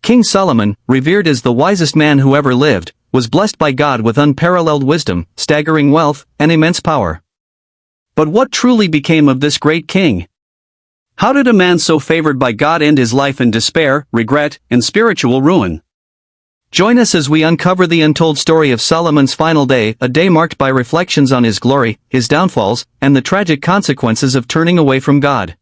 King Solomon, revered as the wisest man who ever lived, was blessed by God with unparalleled wisdom, staggering wealth, and immense power. But what truly became of this great king? How did a man so favored by God end his life in despair, regret, and spiritual ruin? Join us as we uncover the untold story of Solomon's final day, a day marked by reflections on his glory, his downfalls, and the tragic consequences of turning away from God.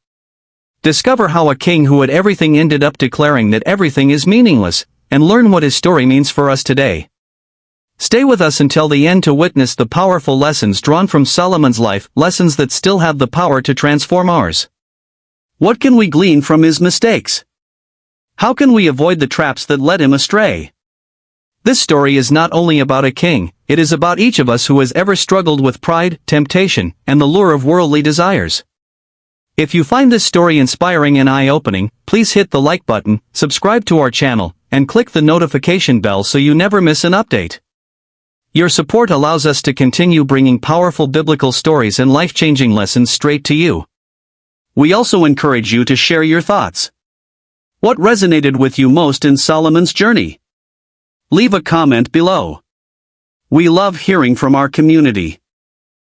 Discover how a king who had everything ended up declaring that everything is meaningless, and learn what his story means for us today. Stay with us until the end to witness the powerful lessons drawn from Solomon's life, lessons that still have the power to transform ours. What can we glean from his mistakes? How can we avoid the traps that led him astray? This story is not only about a king, it is about each of us who has ever struggled with pride, temptation, and the lure of worldly desires. If you find this story inspiring and eye-opening, please hit the like button, subscribe to our channel, and click the notification bell so you never miss an update. Your support allows us to continue bringing powerful biblical stories and life-changing lessons straight to you. We also encourage you to share your thoughts. What resonated with you most in Solomon's journey? Leave a comment below. We love hearing from our community.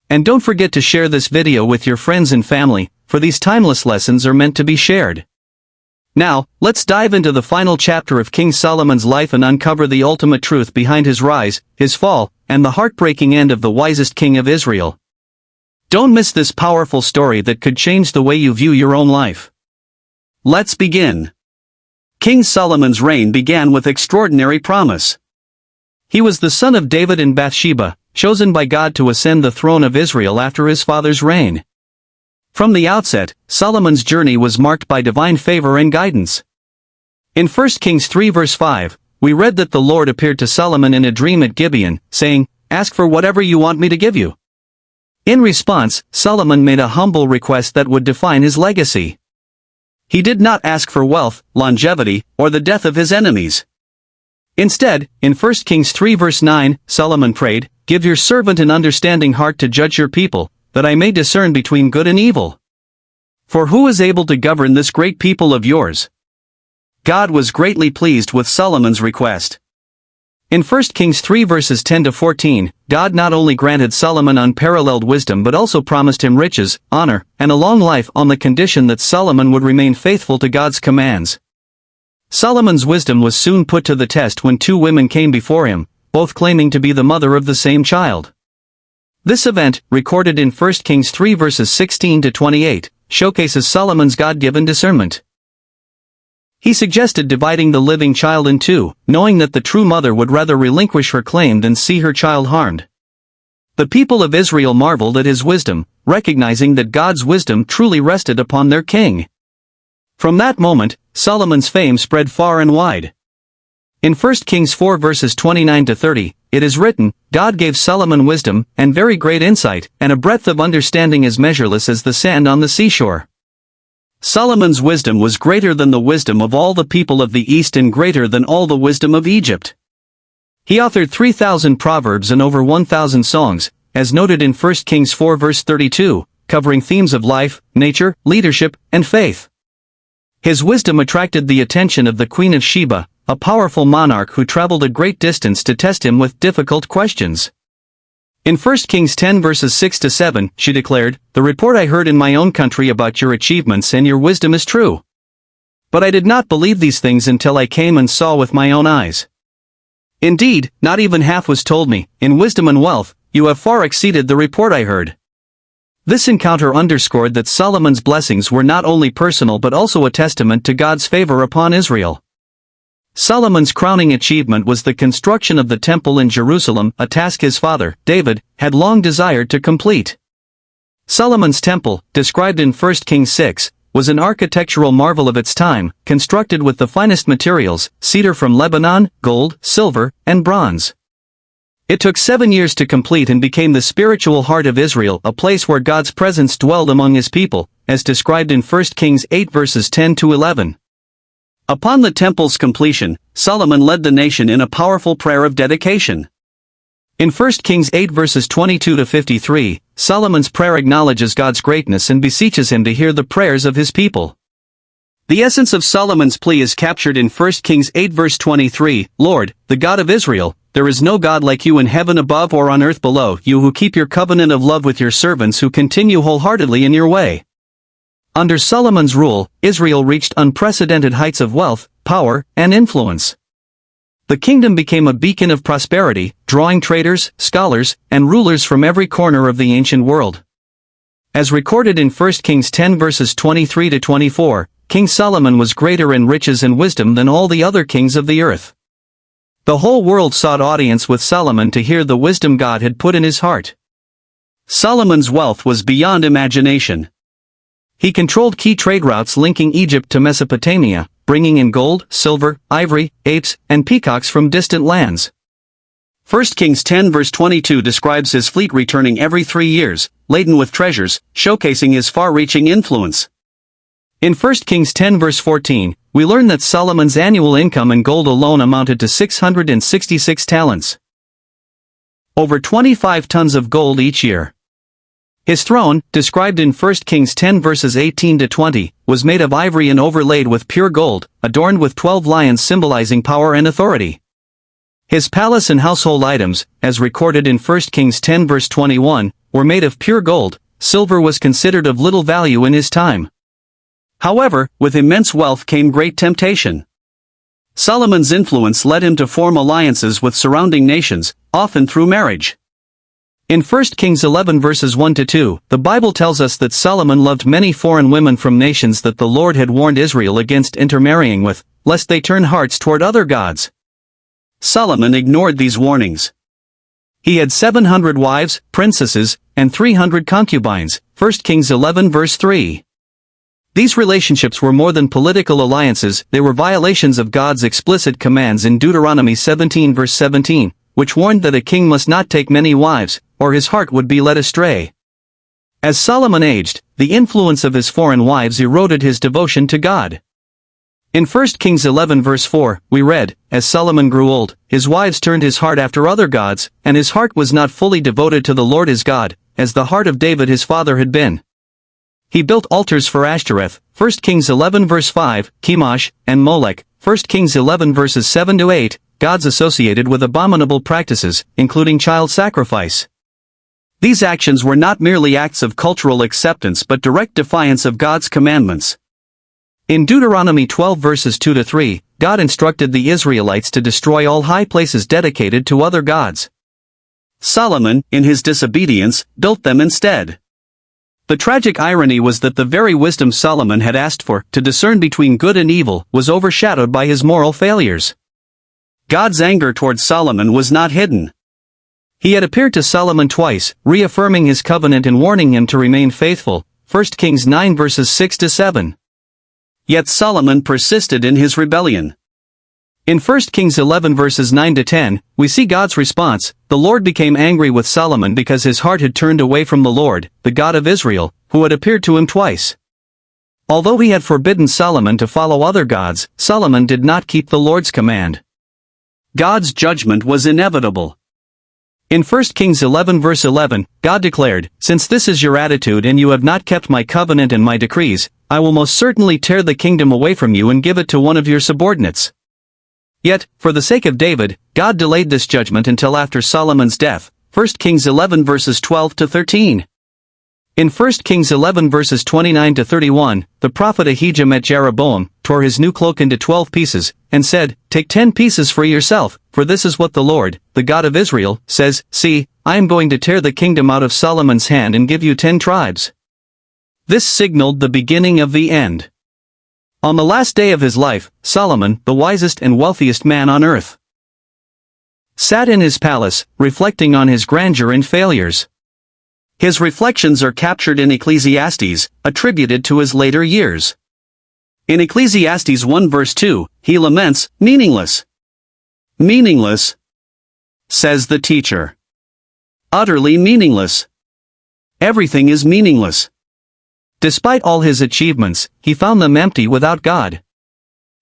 And don't forget to share this video with your friends and family, for these timeless lessons are meant to be shared. Now, let's dive into the final chapter of King Solomon's life and uncover the ultimate truth behind his rise, his fall, and the heartbreaking end of the wisest king of Israel. Don't miss this powerful story that could change the way you view your own life. Let's begin. King Solomon's reign began with extraordinary promise. He was the son of David and Bathsheba, chosen by God to ascend the throne of Israel after his father's reign. From the outset, Solomon's journey was marked by divine favor and guidance. In 1 Kings 3 verse 5, we read that the Lord appeared to Solomon in a dream at Gibeon, saying, "Ask for whatever you want me to give you." In response, Solomon made a humble request that would define his legacy. He did not ask for wealth, longevity, or the death of his enemies. Instead, in 1 Kings 3 verse 9, Solomon prayed, "Give your servant an understanding heart to judge your people, that I may discern between good and evil. For who is able to govern this great people of yours?" God was greatly pleased with Solomon's request. In 1 Kings 3 verses 10 to 14, God not only granted Solomon unparalleled wisdom but also promised him riches, honor, and a long life on the condition that Solomon would remain faithful to God's commands. Solomon's wisdom was soon put to the test when two women came before him, both claiming to be the mother of the same child. This event, recorded in 1 Kings 3 verses 16 to 28, showcases Solomon's God-given discernment. He suggested dividing the living child in two, knowing that the true mother would rather relinquish her claim than see her child harmed. The people of Israel marveled at his wisdom, recognizing that God's wisdom truly rested upon their king. From that moment, Solomon's fame spread far and wide. In 1 Kings 4 verses 29 to 30, it is written, "God gave Solomon wisdom, and very great insight, and a breadth of understanding as measureless as the sand on the seashore." Solomon's wisdom was greater than the wisdom of all the people of the East and greater than all the wisdom of Egypt. He authored 3,000 proverbs and over 1,000 songs, as noted in 1 Kings 4 verse 32, covering themes of life, nature, leadership, and faith. His wisdom attracted the attention of the Queen of Sheba, a powerful monarch who traveled a great distance to test him with difficult questions. In 1 Kings 10 verses 6 to 7, she declared, "The report I heard in my own country about your achievements and your wisdom is true. But I did not believe these things until I came and saw with my own eyes. Indeed, not even half was told me. In wisdom and wealth, you have far exceeded the report I heard." This encounter underscored that Solomon's blessings were not only personal but also a testament to God's favor upon Israel. Solomon's crowning achievement was the construction of the temple in Jerusalem, a task his father, David, had long desired to complete. Solomon's temple, described in 1 Kings 6, was an architectural marvel of its time, constructed with the finest materials, cedar from Lebanon, gold, silver, and bronze. It took 7 years to complete and became the spiritual heart of Israel, a place where God's presence dwelled among his people, as described in 1 Kings 8 verses 10 to 11. Upon the temple's completion, Solomon led the nation in a powerful prayer of dedication. In 1 Kings 8 verses 22 to 53, Solomon's prayer acknowledges God's greatness and beseeches him to hear the prayers of his people. The essence of Solomon's plea is captured in 1 Kings 8 verse 23, Lord, the God of Israel, there is no God like you in heaven above or on earth below, you who keep your covenant of love with your servants who continue wholeheartedly in your way. Under Solomon's rule, Israel reached unprecedented heights of wealth, power, and influence. The kingdom became a beacon of prosperity, drawing traders, scholars, and rulers from every corner of the ancient world. As recorded in 1 Kings 10 verses 23 to 24, King Solomon was greater in riches and wisdom than all the other kings of the earth. The whole world sought audience with Solomon to hear the wisdom God had put in his heart. Solomon's wealth was beyond imagination. He controlled key trade routes linking Egypt to Mesopotamia, bringing in gold, silver, ivory, apes, and peacocks from distant lands. 1 Kings 10 verse 22 describes his fleet returning every 3 years, laden with treasures, showcasing his far-reaching influence. In 1 Kings 10 verse 14, we learn that Solomon's annual income in gold alone amounted to 666 talents. Over 25 tons of gold each year. His throne, described in 1 Kings 10 verses 18 to 20, was made of ivory and overlaid with pure gold, adorned with 12 lions symbolizing power and authority. His palace and household items, as recorded in 1 Kings 10 verse 21, were made of pure gold. Silver was considered of little value in his time. However, with immense wealth came great temptation. Solomon's influence led him to form alliances with surrounding nations, often through marriage. In 1 Kings 11 verses 1 to 2, the Bible tells us that Solomon loved many foreign women from nations that the Lord had warned Israel against intermarrying with, lest they turn hearts toward other gods. Solomon ignored these warnings. He had 700 wives, princesses, and 300 concubines, 1 Kings 11 verse 3. These relationships were more than political alliances, they were violations of God's explicit commands in Deuteronomy 17 verse 17, which warned that a king must not take many wives, or his heart would be led astray. As Solomon aged, the influence of his foreign wives eroded his devotion to God. In 1 Kings 11 verse 4, we read, as Solomon grew old, his wives turned his heart after other gods, and his heart was not fully devoted to the Lord his God, as the heart of David his father had been. He built altars for Ashtoreth, 1 Kings 11 verse 5, Chemosh, and Molech, 1 Kings 11 verses 7 to 8, gods associated with abominable practices, including child sacrifice. These actions were not merely acts of cultural acceptance but direct defiance of God's commandments. In Deuteronomy 12 verses 2 to 3, God instructed the Israelites to destroy all high places dedicated to other gods. Solomon, in his disobedience, built them instead. The tragic irony was that the very wisdom Solomon had asked for, to discern between good and evil, was overshadowed by his moral failures. God's anger toward Solomon was not hidden. He had appeared to Solomon twice, reaffirming his covenant and warning him to remain faithful, 1 Kings 9 verses 6 to 7. Yet Solomon persisted in his rebellion. In 1 Kings 11 verses 9 to 10, we see God's response. The Lord became angry with Solomon because his heart had turned away from the Lord, the God of Israel, who had appeared to him twice. Although he had forbidden Solomon to follow other gods, Solomon did not keep the Lord's command. God's judgment was inevitable. In 1 Kings 11 verse 11, God declared, "Since this is your attitude and you have not kept my covenant and my decrees, I will most certainly tear the kingdom away from you and give it to one of your subordinates." Yet, for the sake of David, God delayed this judgment until after Solomon's death, 1 Kings 11 verses 12 to 13. In 1 Kings 11 verses 29 to 31, the prophet Ahijah met Jeroboam, tore his new cloak into 12 pieces, and said, "Take 10 pieces for yourself, for this is what the Lord, the God of Israel, says, See, I am going to tear the kingdom out of Solomon's hand and give you 10 tribes." This signaled the beginning of the end. On the last day of his life, Solomon, the wisest and wealthiest man on earth, sat in his palace, reflecting on his grandeur and failures. His reflections are captured in Ecclesiastes, attributed to his later years. In Ecclesiastes 1 verse 2, he laments, "Meaningless. Meaningless," says the teacher. Utterly meaningless. Everything is meaningless. Despite all his achievements, he found them empty without God.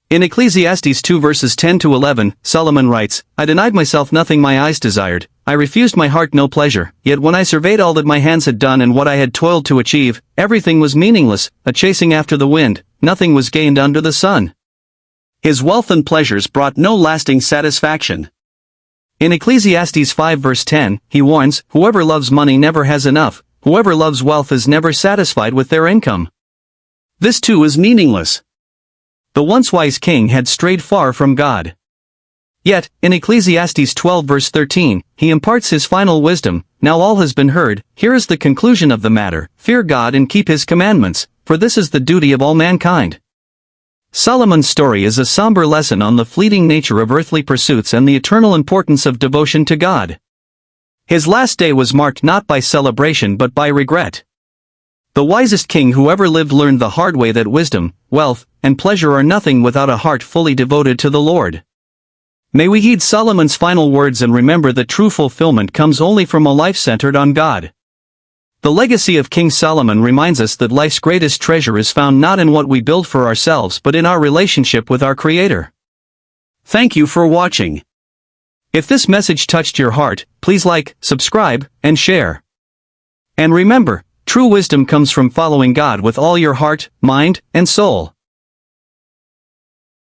In Ecclesiastes 2 verses 10 to 11, Solomon writes, "I denied myself nothing my eyes desired, I refused my heart no pleasure, yet when I surveyed all that my hands had done and what I had toiled to achieve, everything was meaningless, a chasing after the wind, nothing was gained under the sun. His wealth and pleasures brought no lasting satisfaction. In Ecclesiastes 5 verse 10, he warns, "Whoever loves money never has enough, whoever loves wealth is never satisfied with their income." This too is meaningless. The once wise king had strayed far from God. Yet, in Ecclesiastes 12 verse 13, he imparts his final wisdom. "Now all has been heard, here is the conclusion of the matter, fear God and keep his commandments, for this is the duty of all mankind." Solomon's story is a somber lesson on the fleeting nature of earthly pursuits and the eternal importance of devotion to God. His last day was marked not by celebration but by regret. The wisest king who ever lived learned the hard way that wisdom, wealth, and pleasure are nothing without a heart fully devoted to the Lord. May we heed Solomon's final words and remember that true fulfillment comes only from a life centered on God. The legacy of King Solomon reminds us that life's greatest treasure is found not in what we build for ourselves but in our relationship with our Creator. Thank you for watching. If this message touched your heart, please like, subscribe, and share. And remember, true wisdom comes from following God with all your heart, mind, and soul.